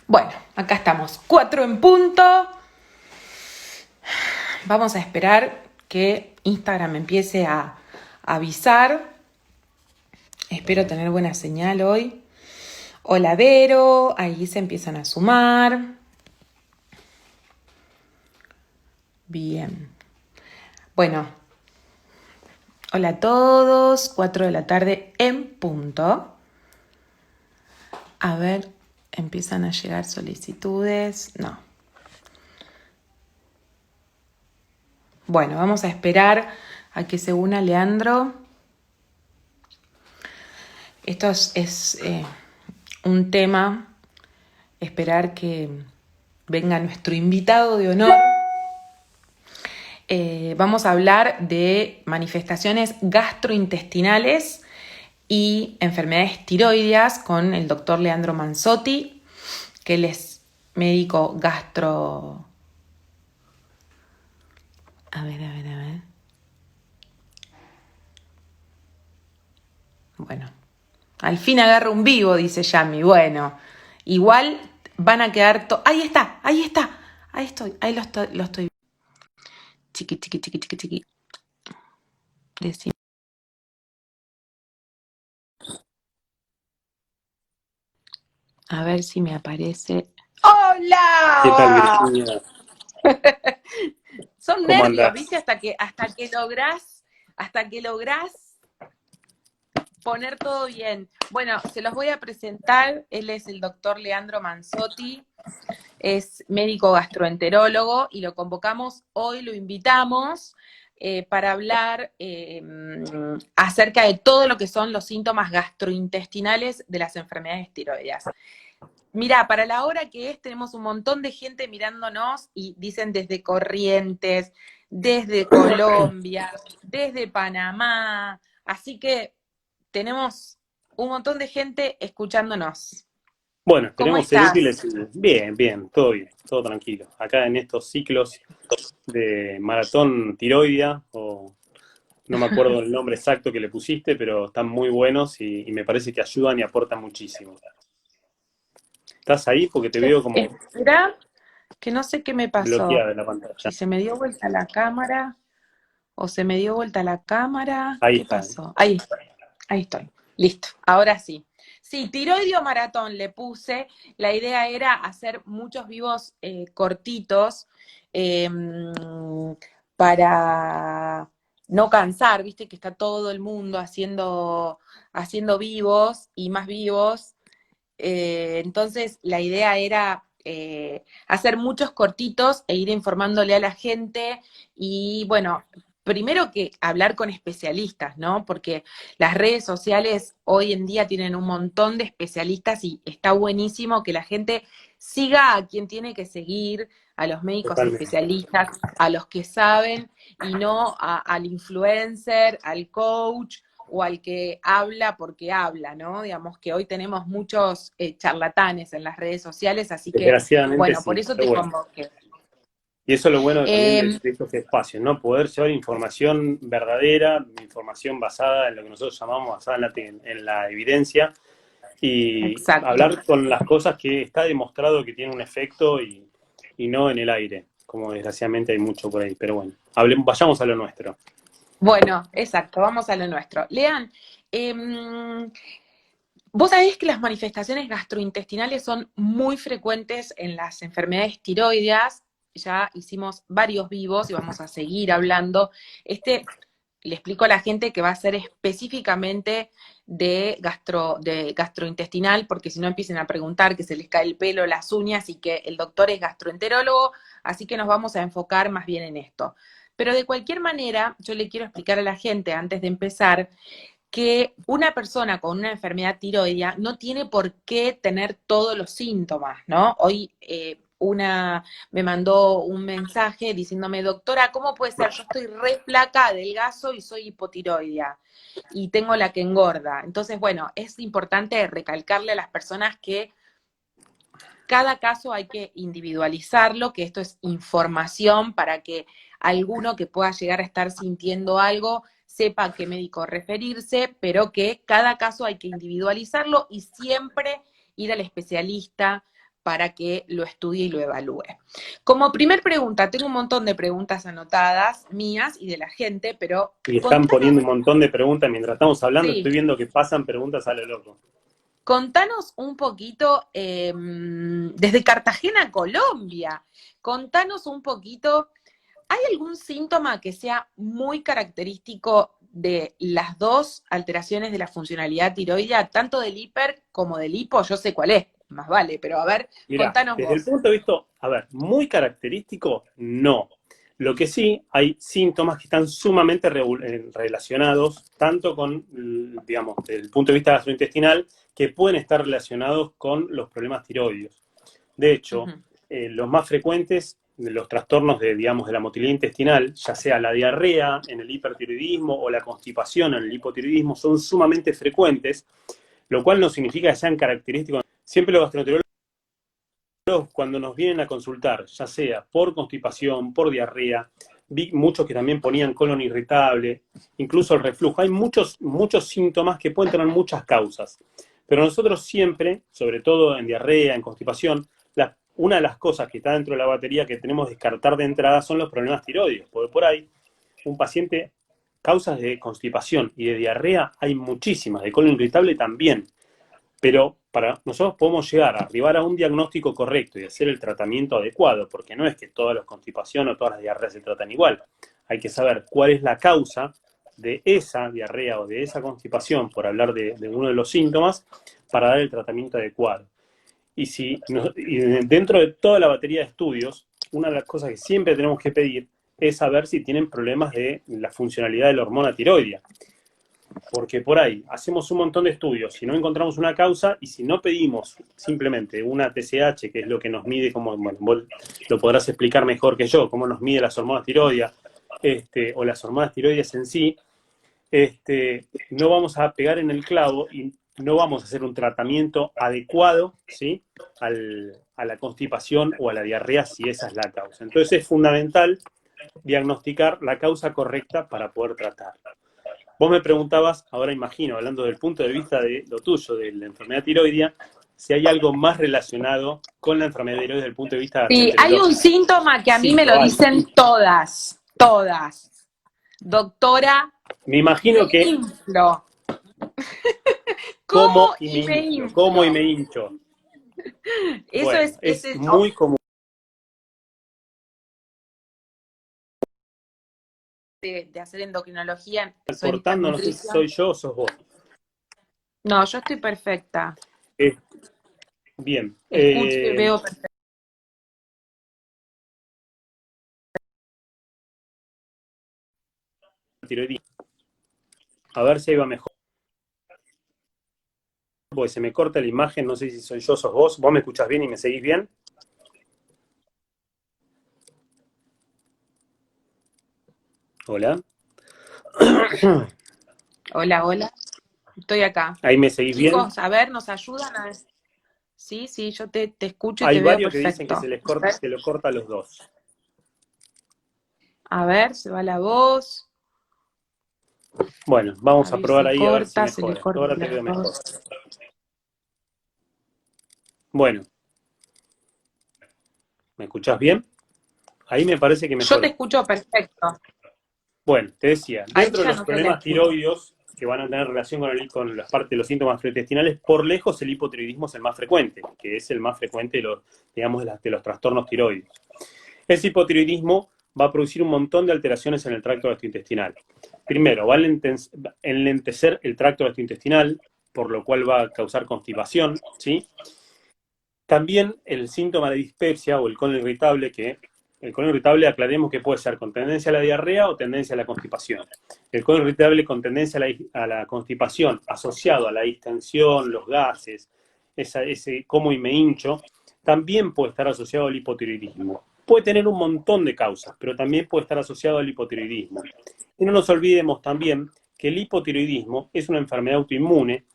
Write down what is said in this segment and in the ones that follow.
Bueno, acá estamos, 4 en punto. Vamos a esperar que Instagram empiece a avisar. Espero tener buena señal hoy. Hola Vero, ahí se empiezan a sumar. Bien. Bueno, hola a todos, 4 de la tarde en punto. A ver, empiezan a llegar solicitudes. No. Bueno, vamos a esperar a que se una Leandro. Esto es un tema, esperar que venga nuestro invitado de honor. Vamos a hablar de manifestaciones gastrointestinales y enfermedades tiroideas con el doctor Leandro Manzotti, que él es médico gastro... A ver. Bueno, al fin agarro un vivo, dice Yami. Bueno, igual van a quedar... Ahí está. Ahí lo estoy. Chiqui. Decime. A ver si me aparece. ¿Qué tal, ¡Hola! Virginia? Son ¿Cómo nervios, andás? ¿viste? Hasta que lográs poner todo bien. Bueno, se los voy a presentar. Él es el doctor Leandro Manzotti, es médico gastroenterólogo y lo convocamos hoy, lo invitamos para hablar acerca de todo lo que son los síntomas gastrointestinales de las enfermedades tiroideas. Mira, para la hora que es, tenemos un montón de gente mirándonos y dicen desde Corrientes, desde Colombia, desde Panamá, así que tenemos un montón de gente escuchándonos. Bueno, ¿Cómo esperemos ser estás? útiles. Bien, todo tranquilo. Acá en estos ciclos de maratón tiroidea, o no me acuerdo el nombre exacto que le pusiste, pero están muy buenos y me parece que ayudan y aportan muchísimo. ¿Estás ahí? Porque te veo como Espera, que no sé qué me pasó. bloqueada en la Si pantalla. se me dio vuelta la cámara o se me dio vuelta la cámara, Ahí ¿qué está. pasó? Ahí estoy. Listo, ahora sí. Sí, tiroideo maratón le puse. La idea era hacer muchos vivos cortitos eh, para no cansar, viste que está todo el mundo haciendo vivos y más vivos. Entonces, la idea era hacer muchos cortitos e ir informándole a la gente y, bueno, primero que hablar con especialistas, ¿no? Porque las redes sociales hoy en día tienen un montón de especialistas y está buenísimo que la gente siga a quien tiene que seguir, a los médicos Totalmente. especialistas, a los que saben y no al influencer, al coach o al que habla porque habla, ¿no? Digamos que hoy tenemos muchos charlatanes en las redes sociales, así que, Desgraciadamente bueno, por sí, eso pero te bueno. convoqué. Y eso es lo bueno también Eh, de estos espacios, ¿no? Poder llevar información verdadera, información basada en lo que nosotros llamamos basada en la evidencia y exacto. hablar con las cosas que está demostrado que tiene un efecto y no en el aire, como desgraciadamente hay mucho por ahí. Pero bueno, vayamos a lo nuestro. Bueno, exacto, vamos a lo nuestro. Lean, vos sabés que las manifestaciones gastrointestinales son muy frecuentes en las enfermedades tiroideas. Ya hicimos varios vivos y vamos a seguir hablando. Le explico a la gente que va a ser específicamente de gastrointestinal, porque si no empiecen a preguntar que se les cae el pelo, las uñas y que el doctor es gastroenterólogo, así que nos vamos a enfocar más bien en esto. Pero de cualquier manera, yo le quiero explicar a la gente antes de empezar que una persona con una enfermedad tiroidea no tiene por qué tener todos los síntomas, ¿no? Hoy una me mandó un mensaje diciéndome, doctora, ¿cómo puede ser? Yo estoy re flaca, adelgazo y soy hipotiroidea y tengo la que engorda. Entonces, bueno, es importante recalcarle a las personas que cada caso hay que individualizarlo, que esto es información para que alguno que pueda llegar a estar sintiendo algo sepa a qué médico referirse, pero que cada caso hay que individualizarlo y siempre ir al especialista para que lo estudie y lo evalúe. Como primer pregunta, tengo un montón de preguntas anotadas, mías y de la gente, pero Y están contanos, poniendo un montón de preguntas mientras estamos hablando, sí, estoy viendo que pasan preguntas a lo loco. contanos un poquito, desde Cartagena, Colombia, contanos un poquito, ¿hay algún síntoma que sea muy característico de las dos alteraciones de la funcionalidad tiroidea, tanto del hiper como del hipo? Yo sé cuál es, más vale, pero a ver, Mirá, contanos desde el vos. punto de vista, a ver, muy característico, no. Lo que sí, hay síntomas que están sumamente relacionados, tanto con, digamos, desde el punto de vista gastrointestinal, que pueden estar relacionados con los problemas tiroides. De hecho, Ujú. los más frecuentes, los trastornos de, digamos, de la motilidad intestinal, ya sea la diarrea en el hipertiroidismo o la constipación en el hipotiroidismo, son sumamente frecuentes, lo cual no significa que sean característicos. Siempre los gastroenterólogos, cuando nos vienen a consultar, ya sea por constipación, por diarrea, vi muchos que también ponían colon irritable, incluso el reflujo. Hay muchos síntomas que pueden tener muchas causas. Pero nosotros siempre, sobre todo en diarrea, en constipación, una de las cosas que está dentro de la batería que tenemos que descartar de entrada son los problemas tiroides. Porque por ahí, un paciente, causas de constipación y de diarrea hay muchísimas, de colon irritable también. Pero para nosotros podemos llegar a arribar a un diagnóstico correcto y hacer el tratamiento adecuado, porque no es que todas las constipaciones o todas las diarreas se tratan igual. Hay que saber cuál es la causa de esa diarrea o de esa constipación, por hablar de uno de los síntomas, para dar el tratamiento adecuado. Y dentro de toda la batería de estudios, una de las cosas que siempre tenemos que pedir es saber si tienen problemas de la funcionalidad de la hormona tiroidea. Porque por ahí hacemos un montón de estudios, si no encontramos una causa y si no pedimos simplemente una TSH, que es lo que nos mide, como, bueno, vos lo podrás explicar mejor que yo, cómo nos mide las hormonas tiroideas, o las hormonas tiroideas en sí, no vamos a pegar en el clavo y no vamos a hacer un tratamiento adecuado, ¿sí?, a la constipación o a la diarrea, si esa es la causa. Entonces es fundamental diagnosticar la causa correcta para poder tratar. Vos me preguntabas, ahora imagino, hablando del punto de vista de lo tuyo, de la enfermedad tiroidea, si hay algo más relacionado con la enfermedad tiroidea desde el punto de vista Sí, hay un gastroenterológico. síntoma que a mí Sí, me lo lo hay. dicen todas, todas. Doctora, Me me imagino que inflo. ¿Cómo como y me y me hincho, como y inflo? me hincho. Eso Bueno, ese es es muy común. de hacer endocrinología, soy Cortando, no sé si hipernutrición. soy yo o sos vos. No, yo estoy perfecta. Eh, bien. Escucho y veo perfecta. Tiroidismo. A ver si ahí va mejor. Porque se me corta la imagen, no sé si soy yo o sos vos. ¿Vos me escuchás bien y me seguís bien? Hola. Hola, hola. Estoy acá. ¿Ahí me seguís bien? Chicos, a ver, nos ayudan a... Sí, sí, yo te escucho y Hay te veo varios que dicen que perfecto. se les corta, se lo corta a los dos. A ver, se va la voz. Bueno, vamos a Javier probar se ahí a ver si corta, se le mejora. Yo corta ahora te la veo mejor. voz. Bueno, ¿me escuchás bien? Ahí me parece que Yo te mejoró. escucho perfecto. Bueno, te decía, Ahí dentro de ya los no te la problemas escucho. tiroides que van a tener relación con las partes de los síntomas gastrointestinales, por lejos el hipotiroidismo es el más frecuente, que es el más frecuente de los, digamos, de los trastornos tiroides. Ese hipotiroidismo va a producir un montón de alteraciones en el tracto gastrointestinal. Primero, va a enlentecer el tracto gastrointestinal, por lo cual va a causar constipación, ¿sí? También el síntoma de dispepsia o el colon irritable, que el colon irritable aclaremos que puede ser con tendencia a la diarrea o tendencia a la constipación. El colon irritable con tendencia a la constipación asociado a la distensión, los gases, ese como y me hincho, también puede estar asociado al hipotiroidismo. Puede tener un montón de causas, pero también puede estar asociado al hipotiroidismo. Y no nos olvidemos también que el hipotiroidismo es una enfermedad autoinmune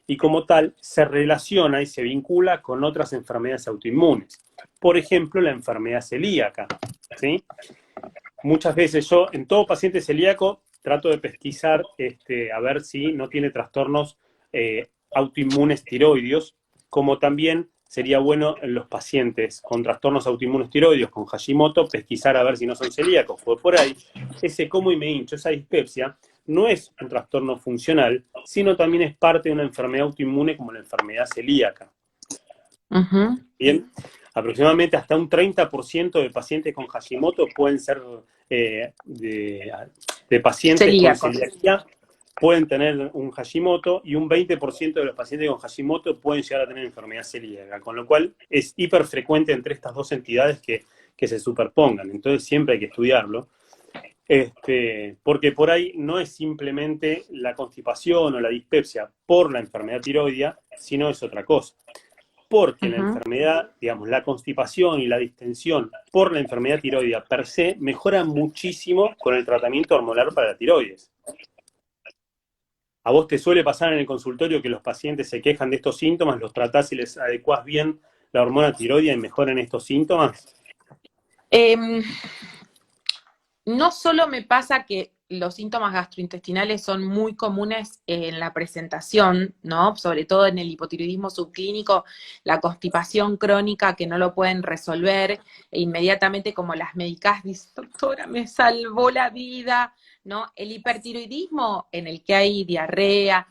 y como tal se relaciona y se vincula con otras enfermedades autoinmunes. Por ejemplo, la enfermedad celíaca, ¿sí? Muchas veces yo, en todo paciente celíaco, trato de pesquisar a ver si no tiene trastornos autoinmunes tiroideos, como también sería bueno en los pacientes con trastornos autoinmunes tiroideos, con Hashimoto, pesquisar a ver si no son celíacos, porque por ahí ese como y me hincho, esa dispepsia, no es un trastorno funcional, sino también es parte de una enfermedad autoinmune como la enfermedad celíaca. Ujú. Bien, aproximadamente hasta un 30% de pacientes con Hashimoto pueden ser de pacientes con Celíacos. celiaquía, pueden tener un Hashimoto, y un 20% de los pacientes con Hashimoto pueden llegar a tener enfermedad celíaca, con lo cual es hiper frecuente entre estas dos entidades que se superpongan. Entonces siempre hay que estudiarlo. Porque por ahí no es simplemente la constipación o la dispepsia por la enfermedad tiroidea, sino es otra cosa. Porque la Ujú. enfermedad, digamos, la constipación y la distensión por la enfermedad tiroidea per se mejora muchísimo con el tratamiento hormonal para la tiroides. ¿A vos te suele pasar en el consultorio que los pacientes se quejan de estos síntomas, los tratás y les adecuás bien la hormona tiroidea y mejoran estos síntomas? Em, no solo me pasa que los síntomas gastrointestinales son muy comunes en la presentación, ¿no? Sobre todo en el hipotiroidismo subclínico, la constipación crónica que no lo pueden resolver, e inmediatamente como las medicás dicen, doctora, me salvó la vida, ¿no? El hipertiroidismo en el que hay diarrea,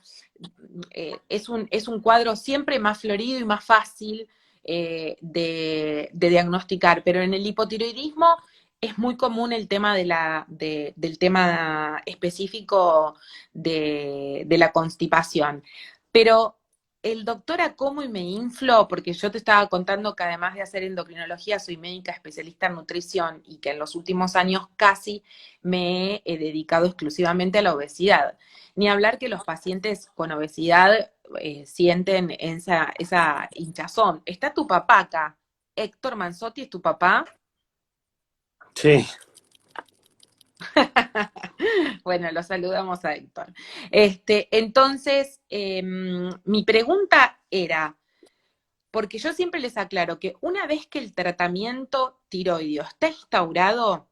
es un cuadro siempre más florido y más fácil de diagnosticar, pero en el hipotiroidismo es muy común el tema del tema específico de la constipación. Pero el doctor a cómo y me inflo, porque yo te estaba contando que además de hacer endocrinología, soy médica especialista en nutrición y que en los últimos años casi me he dedicado exclusivamente a la obesidad. Ni hablar que los pacientes con obesidad sienten esa hinchazón. ¿Está tu papá acá? ¿Héctor Manzotti es tu papá? Sí. Bueno, lo saludamos a Héctor. Entonces, mi pregunta era, porque yo siempre les aclaro que una vez que el tratamiento tiroideo está instaurado,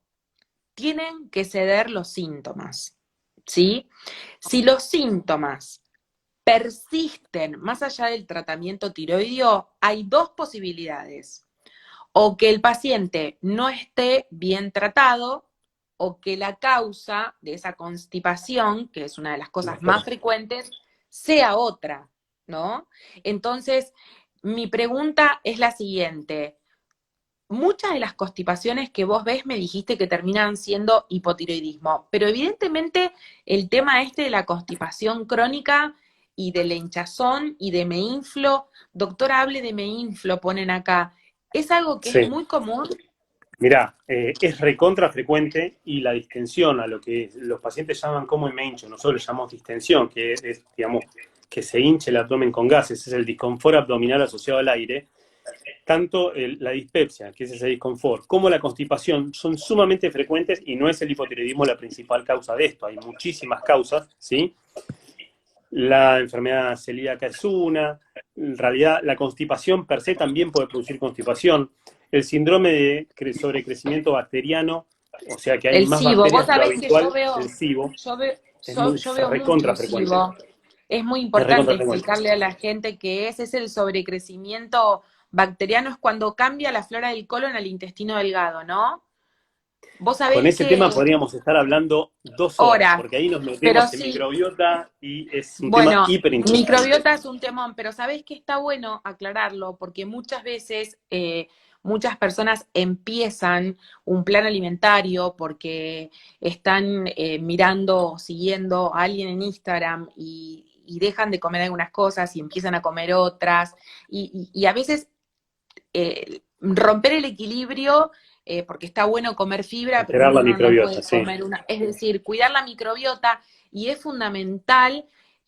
tienen que ceder los síntomas, ¿sí? Si los síntomas persisten más allá del tratamiento tiroideo, hay dos posibilidades: o que el paciente no esté bien tratado, o que la causa de esa constipación, que es una de las cosas más frecuentes, sea otra, ¿no? Entonces, mi pregunta es la siguiente. Muchas de las constipaciones que vos ves me dijiste que terminan siendo hipotiroidismo, pero evidentemente el tema este de la constipación crónica y de la hinchazón y de me inflo, doctora, hable de me inflo, ponen acá, ¿es algo que es Sí. muy común? Mirá, es recontra frecuente, y la distensión, a lo que los pacientes llaman como y me hincho, nosotros le llamamos distensión, que es, digamos, que se hinche el abdomen con gases, es el disconfort abdominal asociado al aire. Tanto la dispepsia, que es ese disconfort, como la constipación son sumamente frecuentes, y no es el hipotiroidismo la principal causa de esto, hay muchísimas causas, ¿sí? La enfermedad celíaca es una, en realidad la constipación per se también puede producir constipación, el síndrome de sobrecrecimiento bacteriano, o sea que hay El más SIBO, vos bacterias de lo sabés que yo habitual, veo, el SIBO, yo veo, es muy yo veo recontra mucho frecuente, SIBO. Es muy es importante recontra frecuente. explicarle a la gente que es el sobrecrecimiento bacteriano, es cuando cambia la flora del colon al intestino delgado, ¿no? Vos Con sabés ese tema que podríamos estar hablando 2 horas, ahora, porque ahí nos pero metemos en sí, microbiota y es un tema bueno, hiper interesante. microbiota es un temón, pero sabés que está bueno aclararlo porque muchas veces muchas personas empiezan un plan alimentario porque están mirando o siguiendo a alguien en Instagram y dejan de comer algunas cosas y empiezan a comer otras. Y a veces romper el equilibrio, porque está bueno comer fibra, pero Alterar la uno no microbiota, puede sí. comer una, es decir, cuidar la microbiota, y es fundamental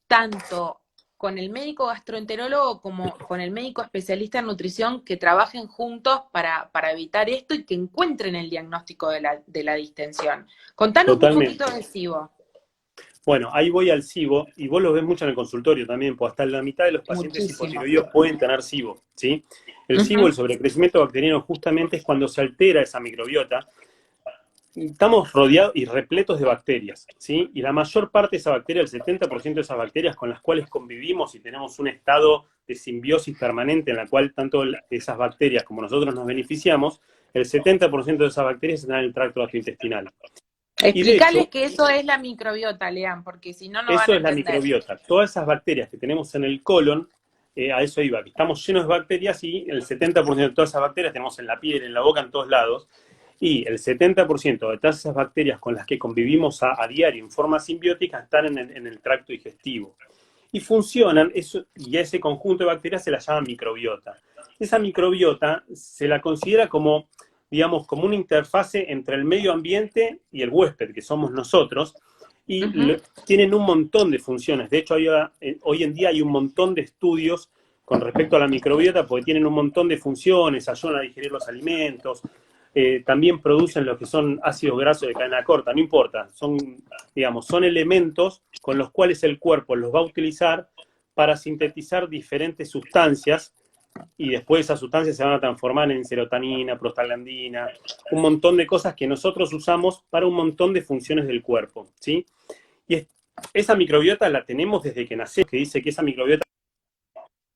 tanto con el médico gastroenterólogo como con el médico especialista en nutrición que trabajen juntos para evitar esto y que encuentren el diagnóstico de la distensión. Contanos un poquito Totalmente. de SIBO. Bueno, ahí voy al SIBO, y vos lo ves mucho en el consultorio también, pues hasta la mitad de los pacientes Muchísimo. hipotiroideos pueden tener SIBO, ¿sí? El SIBO, Ujú. el sobrecrecimiento bacteriano, justamente es cuando se altera esa microbiota. estamos rodeados y repletos de bacterias, ¿sí? Y la mayor parte de esas bacterias, el 70% de esas bacterias con las cuales convivimos y tenemos un estado de simbiosis permanente en la cual tanto esas bacterias como nosotros nos beneficiamos, el 70% de esas bacterias están en el tracto gastrointestinal. Y de Explicarles hecho, que eso es la microbiota, Lean, porque si no, no van eso a es la entender. microbiota. Todas esas bacterias que tenemos en el colon, a eso iba, que estamos llenos de bacterias y el 70% de todas esas bacterias tenemos en la piel, en la boca, en todos lados. Y el 70% de todas esas bacterias con las que convivimos a diario en forma simbiótica están en el tracto digestivo. Y funcionan, y a ese conjunto de bacterias se la llama microbiota. Esa microbiota se la considera como, digamos, como una interfase entre el medio ambiente y el huésped, que somos nosotros, y tienen un montón de funciones. De hecho, hoy en día hay un montón de estudios con respecto a la microbiota, porque tienen un montón de funciones, ayudan a digerir los alimentos, también producen lo que son ácidos grasos de cadena corta, no importa, son elementos con los cuales el cuerpo los va a utilizar para sintetizar diferentes sustancias y después esas sustancias se van a transformar en serotonina, prostaglandina, un montón de cosas que nosotros usamos para un montón de funciones del cuerpo, ¿sí? Y esa microbiota la tenemos desde que nacemos, que dice que esa microbiota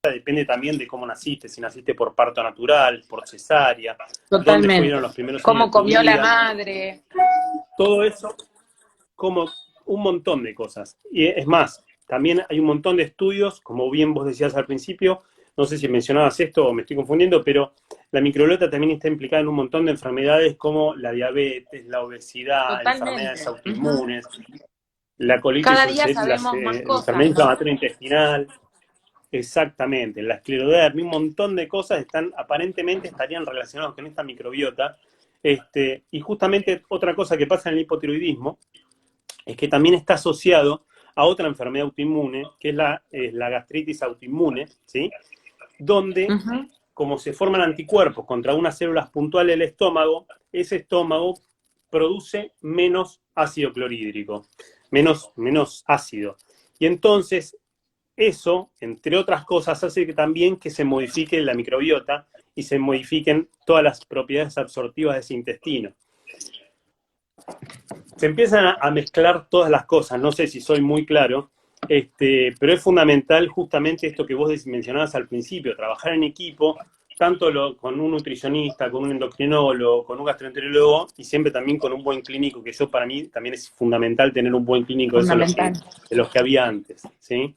depende también de cómo naciste, si naciste por parto natural, por cesárea, dónde Totalmente. fueron los primeros años Cómo de tu comió la vida, madre. todo eso como un montón de cosas. Y es más, también hay un montón de estudios, como bien vos decías al principio, no sé si mencionabas esto o me estoy confundiendo, pero la microbiota también está implicada en un montón de enfermedades como la diabetes, la obesidad, enfermedades Totalmente. autoinmunes, la colitis Cada día ulcerosa, la sabemos más enfermedad cosas, ¿no? inflamatoria intestinal. Exactamente, la esclerodermia, un montón de cosas aparentemente estarían relacionadas con esta microbiota. Y justamente otra cosa que pasa en el hipotiroidismo es que también está asociado a otra enfermedad autoinmune, que es la gastritis autoinmune, ¿sí? Donde, como se forman anticuerpos contra unas células puntuales del estómago, ese estómago produce menos ácido clorhídrico, menos ácido. Y entonces eso, entre otras cosas, hace que también que se modifique la microbiota y se modifiquen todas las propiedades absortivas de ese intestino. Se empiezan a mezclar todas las cosas, no sé si soy muy claro, pero es fundamental justamente esto que vos mencionabas al principio, trabajar en equipo, tanto con un nutricionista, con un endocrinólogo, con un gastroenterólogo y siempre también con un buen clínico, que eso para mí también es fundamental tener un buen clínico, eso Fundamental. de los que había antes, ¿sí?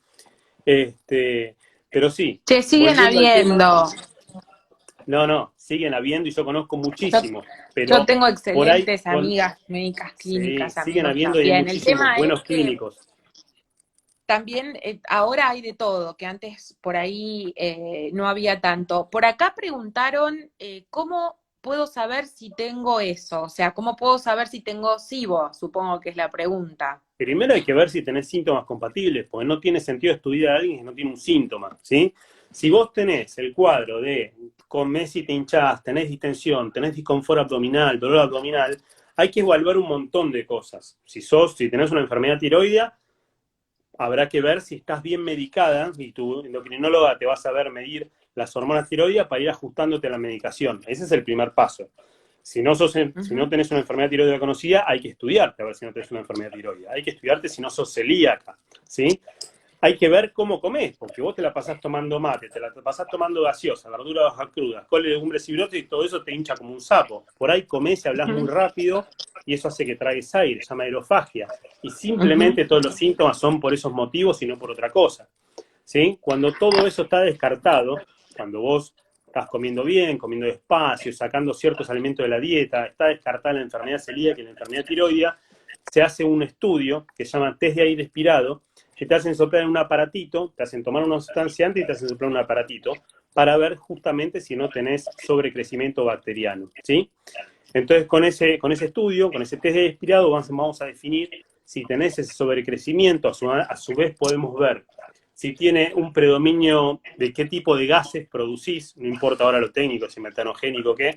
Pero sí, Che, siguen volviendo al tema, habiendo. no, siguen habiendo y yo conozco Yo, muchísimos, yo pero tengo por ahí excelentes amigas médicas sí, clínicas, siguen amigos habiendo y hay también. El muchísimos tema es buenos que clínicos. también ahora hay de todo, que antes por ahí no había tanto. Por acá preguntaron cómo puedo saber si tengo eso, o sea, cómo puedo saber si tengo SIBO, supongo que es la pregunta. Primero hay que ver si tenés síntomas compatibles, porque no tiene sentido estudiar a alguien que no tiene un síntoma, ¿sí? Si vos tenés el cuadro de comés y te hinchás, tenés distensión, tenés disconfort abdominal, dolor abdominal, hay que evaluar un montón de cosas. Si tenés una enfermedad tiroidea, habrá que ver si estás bien medicada y tu endocrinóloga te va a saber medir las hormonas tiroideas para ir ajustándote a la medicación. Ese es el primer paso. Si no tenés una enfermedad tiroidea conocida, hay que estudiarte a ver si no tenés una enfermedad tiroidea. Hay que estudiarte si no sos celíaca, ¿sí? Hay que ver cómo comés, porque vos te la pasás tomando mate, te la pasás tomando gaseosa, verdura baja cruda, col, legumbres y brotes y todo eso te hincha como un sapo. Por ahí comés y hablas muy rápido y eso hace que tragues aire, se llama aerofagia. Y simplemente todos los síntomas son por esos motivos y no por otra cosa, ¿sí? Cuando todo eso está descartado, cuando vos estás comiendo bien, comiendo despacio, sacando ciertos alimentos de la dieta, está descartada la enfermedad celíaca y la enfermedad tiroidea, se hace un estudio que se llama test de aire expirado, que te hacen soplar en un aparatito, te hacen tomar una sustancia antes y te hacen soplar en un aparatito para ver justamente si no tenés sobrecrecimiento bacteriano, ¿sí? Entonces, con ese estudio, con ese test de aire expirado, vamos a definir si tenés ese sobrecrecimiento, a su vez podemos ver si tiene un predominio de qué tipo de gases producís, no importa ahora lo técnico, si metanogénico o qué,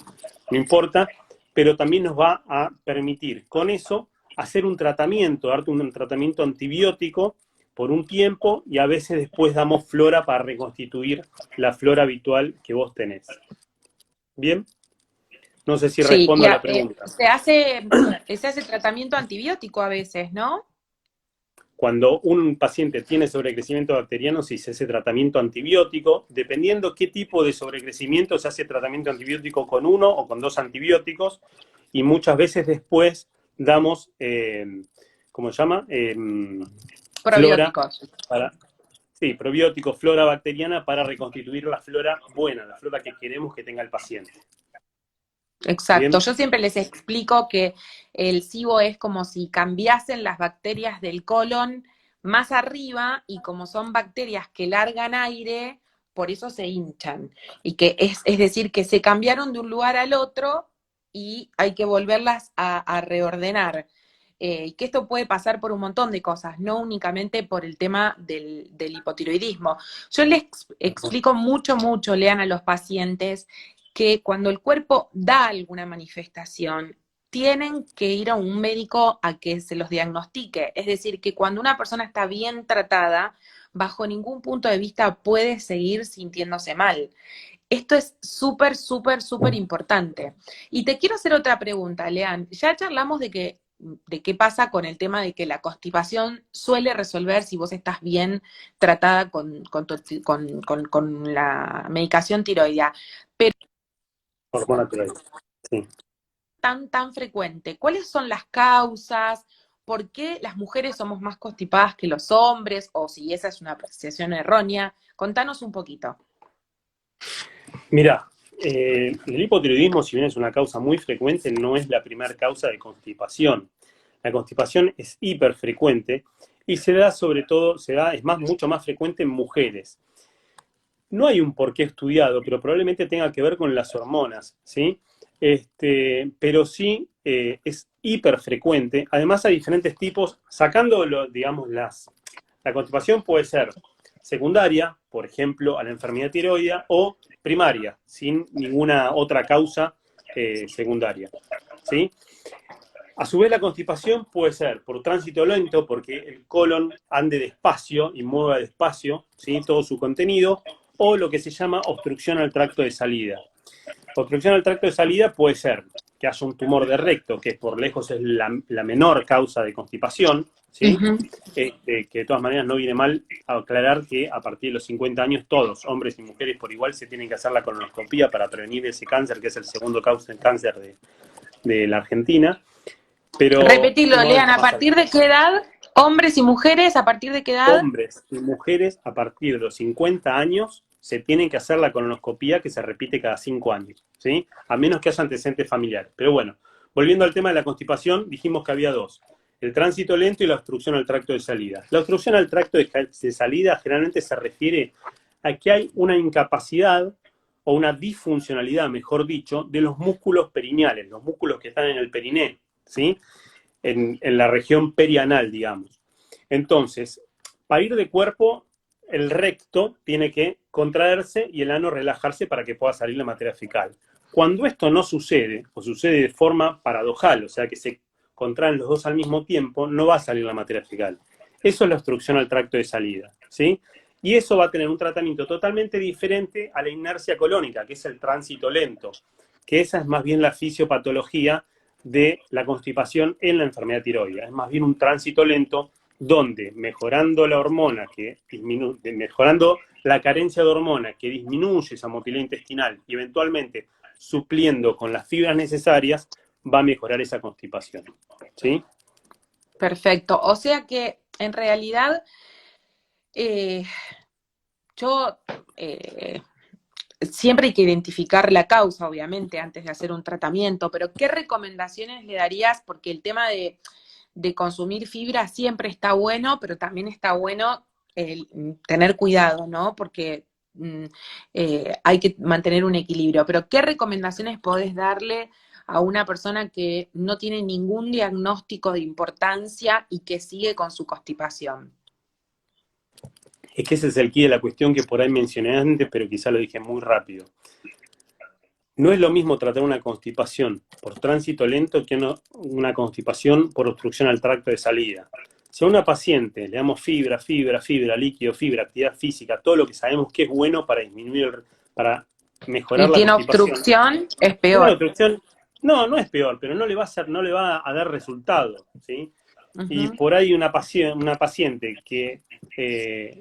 no importa, pero también nos va a permitir con eso hacer un tratamiento, darte un tratamiento antibiótico por un tiempo y a veces después damos flora para reconstituir la flora habitual que vos tenés. ¿Bien? No sé si Sí, respondo a la pregunta. se hace tratamiento antibiótico a veces, ¿no? Cuando un paciente tiene sobrecrecimiento bacteriano, sí se hace tratamiento antibiótico. Dependiendo qué tipo de sobrecrecimiento, se hace tratamiento antibiótico con uno o con dos antibióticos. Y muchas veces después damos, ¿cómo se llama? Flora, Probióticos. para, sí, probióticos, flora bacteriana para reconstituir la flora buena, la flora que queremos que tenga el paciente. Exacto. ¿Bien? Yo siempre les explico que el SIBO es como si cambiasen las bacterias del colon más arriba y como son bacterias que largan aire, por eso se hinchan. Y que es decir, que se cambiaron de un lugar al otro y hay que volverlas a reordenar. Y que esto puede pasar por un montón de cosas, no únicamente por el tema del hipotiroidismo. Yo les explico mucho, mucho, lean a los pacientes que cuando el cuerpo da alguna manifestación, tienen que ir a un médico a que se los diagnostique. Es decir, que cuando una persona está bien tratada, bajo ningún punto de vista puede seguir sintiéndose mal. Esto es súper, súper, súper importante. Y te quiero hacer otra pregunta, Lean. Ya charlamos de qué pasa con el tema de que la constipación suele resolver si vos estás bien tratada con la medicación tiroidea. Hormona tiroides. Sí. Tan frecuente? ¿Cuáles son las causas? ¿Por qué las mujeres somos más constipadas que los hombres? O si esa es una apreciación errónea. Contanos un poquito. Mira, el hipotiroidismo, si bien es una causa muy frecuente, no es la primera causa de constipación. La constipación es hiperfrecuente y se da sobre todo, mucho más frecuente en mujeres. No hay un porqué estudiado, pero probablemente tenga que ver con las hormonas, ¿sí? Pero sí es hiperfrecuente. Además hay diferentes tipos, digamos, la constipación puede ser secundaria, por ejemplo, a la enfermedad tiroidea, o primaria, sin ninguna otra causa secundaria, ¿sí? A su vez, la constipación puede ser por tránsito lento, porque el colon ande despacio y mueva despacio, ¿sí?, todo su contenido, o lo que se llama obstrucción al tracto de salida. Obstrucción al tracto de salida puede ser que haya un tumor de recto, que por lejos es la menor causa de constipación, ¿sí? Ujú. Que de todas maneras no viene mal aclarar que a partir de los 50 años todos, hombres y mujeres por igual, se tienen que hacer la colonoscopía para prevenir ese cáncer, que es el segundo causa de cáncer de la Argentina. Pero Repetilo, no Lean, es ¿a más partir allá. de qué edad? Hombres y mujeres, ¿a partir de qué edad? Hombres y mujeres a partir de los 50 años se tienen que hacer la colonoscopía, que se repite cada 5 años, ¿sí? A menos que haya antecedentes familiares. Pero bueno, volviendo al tema de la constipación, dijimos que había dos: el tránsito lento y la obstrucción al tracto de salida. La obstrucción al tracto de salida generalmente se refiere a que hay una incapacidad o una disfuncionalidad, mejor dicho, de los músculos perineales, los músculos que están en el periné, ¿sí? En la región perianal, digamos. Entonces, para ir de cuerpo, el recto tiene que contraerse y el ano relajarse para que pueda salir la materia fecal. Cuando esto no sucede, o sucede de forma paradojal, o sea que se contraen los dos al mismo tiempo, no va a salir la materia fecal. Eso es la obstrucción al tracto de salida, ¿sí? Y eso va a tener un tratamiento totalmente diferente a la inercia colónica, que es el tránsito lento, que esa es más bien la fisiopatología de la constipación en la enfermedad tiroidea. Es más bien un tránsito lento donde mejorando la hormona, mejorando la carencia de hormona que disminuye esa motilidad intestinal y eventualmente supliendo con las fibras necesarias, va a mejorar esa constipación, ¿sí? Perfecto. O sea que en realidad eh, yo siempre hay que identificar la causa, obviamente, antes de hacer un tratamiento, pero ¿qué recomendaciones le darías? Porque el tema de consumir fibra siempre está bueno, pero también está bueno tener cuidado, ¿no? Porque hay que mantener un equilibrio. Pero ¿qué recomendaciones podés darle a una persona que no tiene ningún diagnóstico de importancia y que sigue con su constipación? Es que ese es el quid de la cuestión que por ahí mencioné antes, pero quizá lo dije muy rápido. No es lo mismo tratar una constipación por tránsito lento que una constipación por obstrucción al tracto de salida. Si a una paciente le damos fibra, líquido, fibra, actividad física, todo lo que sabemos que es bueno para disminuir, para mejorar Y la tiene constipación, obstrucción, es una peor. obstrucción No, no es peor, pero no le va a dar resultado, ¿sí? Y Ujú. por ahí una paciente que,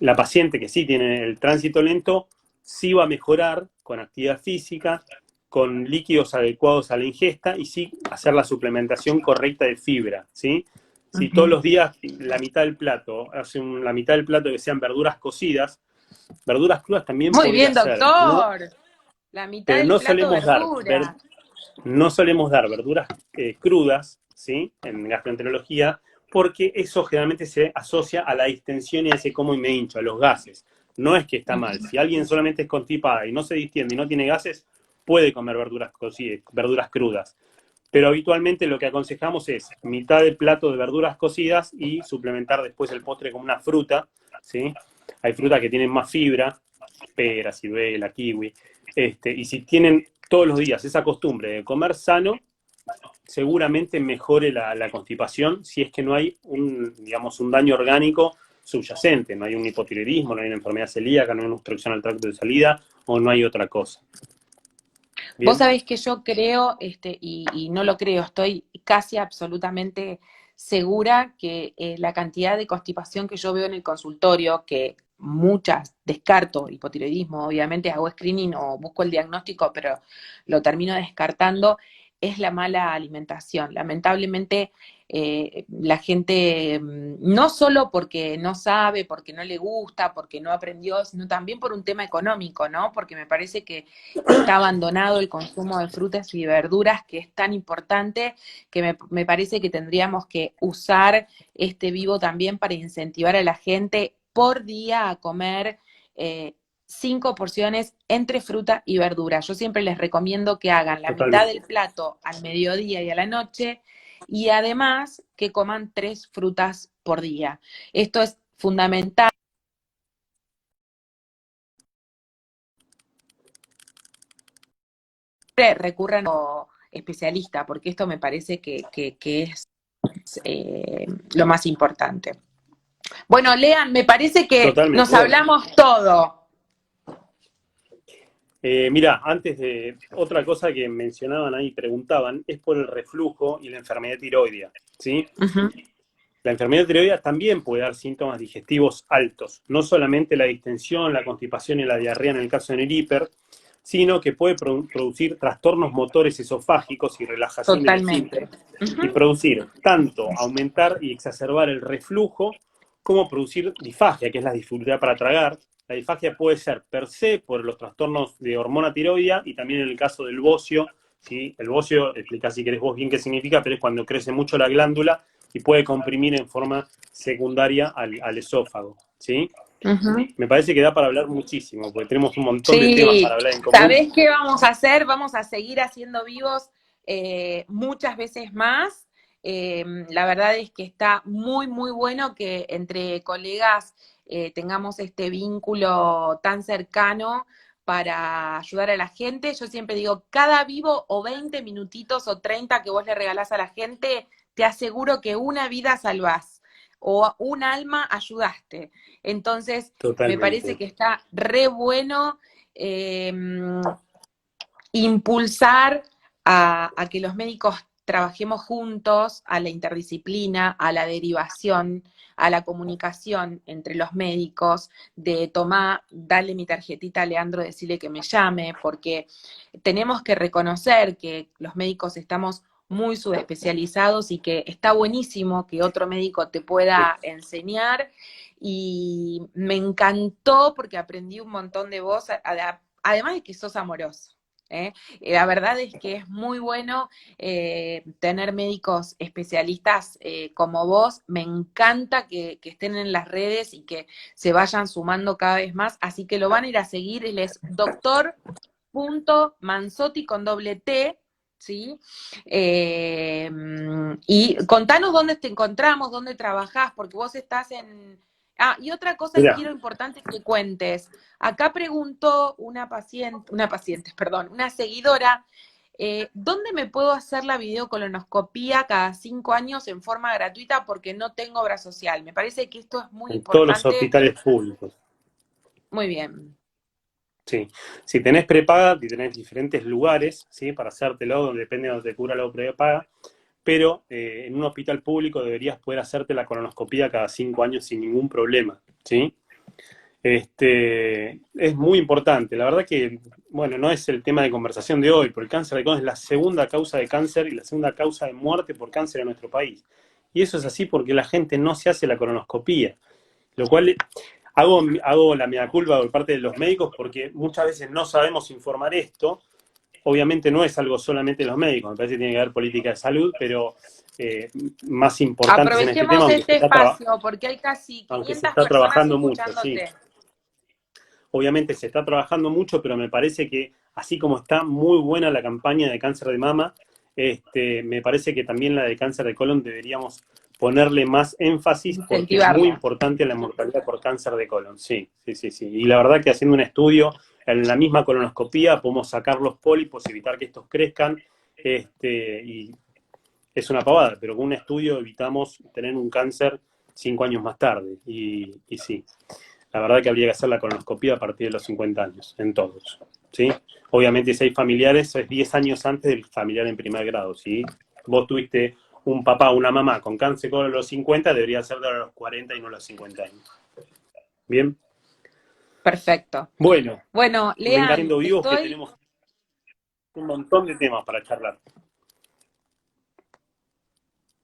la paciente que sí tiene el tránsito lento, sí va a mejorar con actividad física, con líquidos adecuados a la ingesta y sí hacer la suplementación correcta de fibra, ¿sí? Si todos Ujú. los días la mitad del plato, la mitad del plato que sean verduras cocidas, verduras crudas también Muy podría bien, ser, ¿no? doctor. La mitad Pero del plato verdura. no solemos dar verduras crudas, ¿sí? En gastroenterología, porque eso generalmente se asocia a la distensión y a ese como y me hincho, a los gases. No es que está mal. Si alguien solamente es constipada y no se distiende y no tiene gases, puede comer verduras cocidas, verduras crudas. Pero habitualmente lo que aconsejamos es mitad del plato de verduras cocidas y suplementar después el postre con una fruta, ¿sí? Hay frutas que tienen más fibra, pera, ciruela, kiwi, y si tienen todos los días esa costumbre de comer sano, seguramente mejore la constipación si es que no hay digamos, un daño orgánico subyacente, no hay un hipotiroidismo, no hay una enfermedad celíaca, no hay una obstrucción al tracto de salida o no hay otra cosa. Vos ¿Bien? sabés que yo creo, y no lo creo, estoy casi absolutamente segura que la cantidad de constipación que yo veo en el consultorio, que muchas descarto, hipotiroidismo, obviamente hago screening o busco el diagnóstico, pero lo termino descartando, es la mala alimentación. Lamentablemente, la gente, no solo porque no sabe, porque no le gusta, porque no aprendió, sino también por un tema económico, ¿no? Porque me parece que está abandonado el consumo de frutas y verduras, que es tan importante, que me parece que tendríamos que usar este vivo también para incentivar a la gente por día a comer 5 porciones entre fruta y verdura. Yo siempre les recomiendo que hagan la mitad Totalmente. del plato al mediodía y a la noche y además que coman 3 frutas por día. Esto es fundamental. Recurran a especialista, porque esto me parece que es lo más importante. Bueno, Lean, me parece que Totalmente. nos Bueno, hablamos todo. mira, antes de otra cosa que mencionaban ahí, preguntaban, es por el reflujo y la enfermedad tiroidea, ¿sí? Uh -huh. La enfermedad tiroidea también puede dar síntomas digestivos altos, no solamente la distensión, la constipación y la diarrea en el caso del hiper, sino que puede producir trastornos motores esofágicos y relajación del esfínter Totalmente. Uh y -huh. producir tanto aumentar y exacerbar el reflujo como producir disfagia, que es la dificultad para tragar. La disfagia puede ser per se por los trastornos de hormona tiroidea y también en el caso del bocio, ¿sí? El bocio, explica si querés vos bien qué significa, pero es cuando crece mucho la glándula y puede comprimir en forma secundaria al esófago, ¿sí? Uh -huh. Me parece que da para hablar muchísimo, porque tenemos un montón de temas Sí, para hablar en común. ¿sabés qué vamos a hacer? Vamos a seguir haciendo vivos muchas veces más. La verdad es que está muy, muy bueno que entre colegas tengamos este vínculo tan cercano para ayudar a la gente. Yo siempre digo, cada vivo o 20 minutitos o 30 que vos le regalás a la gente, te aseguro que una vida salvás o un alma ayudaste. Entonces, me parece Totalmente. que está re bueno eh, impulsar a que los médicos trabajemos juntos, a la interdisciplina, a la derivación, a la comunicación entre los médicos, de tomar, dale mi tarjetita a Leandro, decirle que me llame, porque tenemos que reconocer que los médicos estamos muy subespecializados y que está buenísimo que otro médico te Sí. pueda enseñar. Y me encantó porque aprendí un montón de vos, además de que sos amoroso. ¿Eh? La verdad es que es muy bueno tener médicos especialistas como vos. Me encanta que estén en las redes y que se vayan sumando cada vez más. Así que lo van a ir a seguir. Él es doctor.manzotti con doble T. ¿Sí? Y contanos dónde te encontramos, dónde trabajás, porque vos estás en... Ah, y otra cosa que Mira, quiero importante que cuentes. Acá preguntó perdón, una seguidora, ¿dónde me puedo hacer la videocolonoscopía cada 5 años en forma gratuita porque no tengo obra social? Me parece que esto es muy en todos los importante. hospitales públicos. Muy bien. Sí. Si tenés prepaga, y tenés diferentes lugares, ¿sí? Para hacértelo, depende de donde te cubra la prepaga, pero en un hospital público deberías poder hacerte la colonoscopía cada 5 años sin ningún problema, ¿sí? Es muy importante. La verdad que, bueno, no es el tema de conversación de hoy, pero el cáncer de colon es la segunda causa de cáncer y la segunda causa de muerte por cáncer en nuestro país. Y eso es así porque la gente no se hace la colonoscopía, lo cual hago la mea culpa por parte de los médicos porque muchas veces no sabemos informar esto. Obviamente no es algo solamente de los médicos, me parece que tiene que haber política de salud, pero más importantes en este tema, Aprovechemos este espacio porque hay casi aunque se 500 está personas trabajando mucho, sí. escuchándote. Obviamente se está trabajando mucho, pero me parece que así como está muy buena la campaña de cáncer de mama, me parece que también la de cáncer de colon deberíamos ponerle más énfasis porque es muy Incentivarla. importante la mortalidad por cáncer de colon. Sí, sí, sí, sí. Y la verdad que haciendo un estudio en la misma colonoscopía podemos sacar los pólipos, evitar que estos crezcan, y es una pavada, pero con un estudio evitamos tener un cáncer 5 años más tarde. Y sí. La verdad que habría que hacer la colonoscopia a partir de los 50 años, en todos, ¿sí? Obviamente si hay familiares, es 10 años antes del familiar en primer grado, ¿sí? Vos tuviste un papá o una mamá con cáncer a los 50, debería ser de los 40 y no a los 50 años. ¿Bien? Perfecto. Bueno, Bueno, venga Lean, siendo vivos que estoy tenemos un montón de temas para charlar.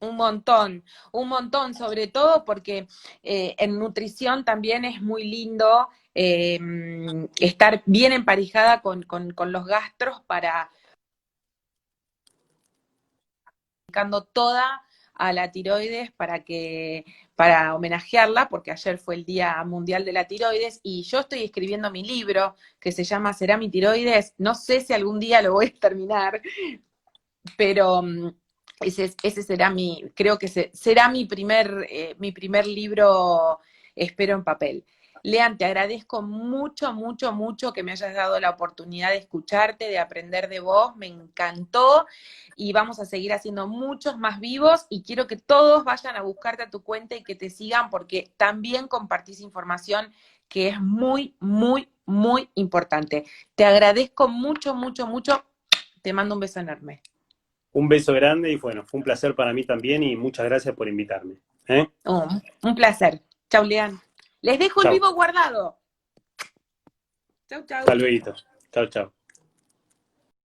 un montón, sobre todo porque en nutrición también es muy lindo estar bien emparejada con los gastros para dedicando toda a la tiroides para homenajearla, porque ayer fue el Día Mundial de la Tiroides y yo estoy escribiendo mi libro que se llama ¿Será mi tiroides? No sé si algún día lo voy a terminar, pero ese será creo que será mi primer libro, espero en papel. Lean, te agradezco mucho, mucho, mucho que me hayas dado la oportunidad de escucharte, de aprender de vos, me encantó y vamos a seguir haciendo muchos más vivos y quiero que todos vayan a buscarte a tu cuenta y que te sigan porque también compartís información que es muy, muy, muy importante. Te agradezco mucho, mucho, mucho. Te mando un beso enorme. Un beso grande y bueno, fue un placer para mí también y muchas gracias por invitarme. ¿Eh? Un placer. Chau, Lean. Les dejo el Chao. vivo guardado. Chau, chau. Hasta luego. Chao, chao.